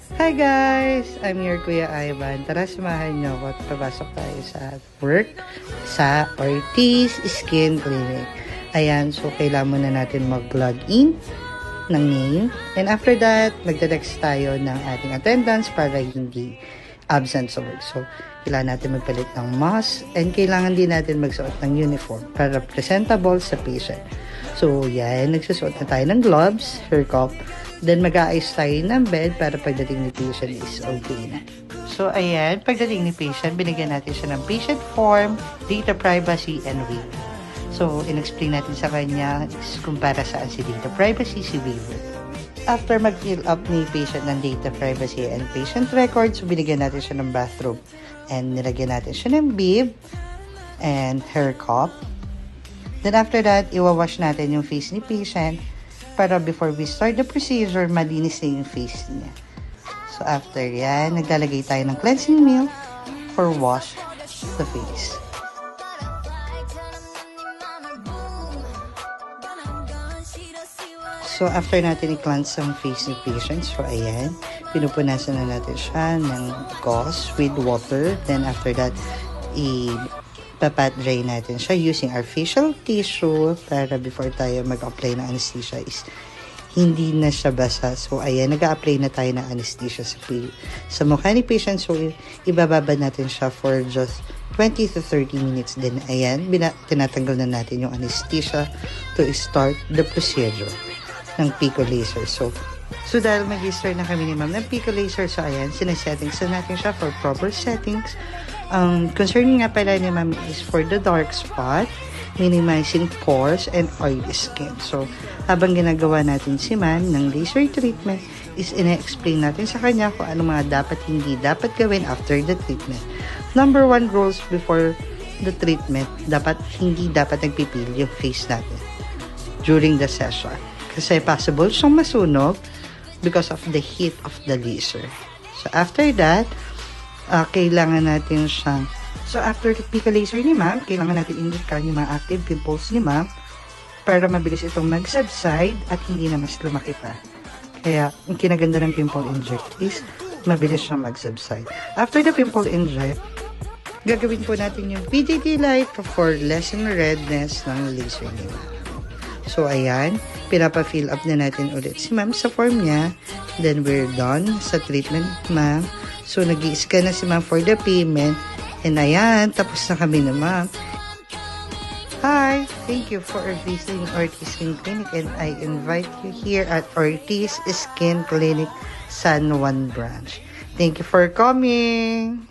Hi guys! I'm your Kuya Ivan. Tara, samahan niyo ako at papasok tayo sa work sa Ortiz Skin Clinic. Ayan, so kailangan muna natin mag-log in ng name. And after that, magte-text tayo ng ating attendance para hindi absent sa work. So, kailangan natin magpalit ng mask and kailangan din natin magsuot ng uniform para presentable sa patient. So, yan, nagsusuot na tayo ng gloves, hair cup, then mag-aayos tayo ng bed para pagdating ni patient is okay na. So, ayan, pagdating ni patient, binigyan natin siya ng patient form, data privacy, and waiver. So, in-explain natin sa kanya kung para saan si data privacy, si waiver. After mag-fill up ni patient ng data privacy and patient records, so binigyan natin siya ng bathroom. And nilagyan natin siya ng bib and hair cup. Then after that, iwawash natin yung face ni patient para before we start the procedure, malinis na yung face niya. So after yan, naglalagay tayo ng cleansing milk for wash the face. So after natin i-cleanse ang face ni patient, so ayan, pinupunasan na natin siya ng gauze with water. Then after that, papat dry natin siya using our facial tissue para before tayo mag-apply ng anesthesia is hindi na siya basa. So, ayan, nag-a-apply na tayo ng anesthesia sa mukha ni patient. So, ibababa natin siya for just 20 to 30 minutes. Then, ayan, tinatanggal na natin yung anesthesia to start the procedure ng pico laser. So dahil mag-start na kami ni ma'am ng pico laser, so ayan, sinasettings na natin siya for proper settings. Concerning nga pala ni ma'am is for the dark spot, minimizing pores and oily skin. So, habang ginagawa natin si ma'am ng laser treatment, is ina-explain natin sa kanya kung ano mga dapat hindi dapat gawin after the treatment. Number 1 rules before the treatment, hindi dapat nagpipil yung face natin during the session. Kasi possible siyang masunog because of the heat of the laser. So, after that, kailangan natin siyang... So, after the pico laser ni ma'am, kailangan natin indikan yung mga active pimples ni ma'am para mabilis itong mag-subside at hindi na mas lumaki pa. Kaya, ang kinaganda ng pimple inject is mabilis siyang mag-subside. After the pimple inject, gagawin po natin yung PJT light for lessen redness ng laser ni ma'am. So, ayan, pinapa-fill up na natin ulit si ma'am sa form niya. Then, we're done sa treatment, ma'am. So, nag-i-scan na si ma'am for the payment. And ayan, tapos na kami na ma'am. Hi! Thank you for visiting Ortiz Skin Clinic and I invite you here at Ortiz Skin Clinic San Juan Branch. Thank you for coming!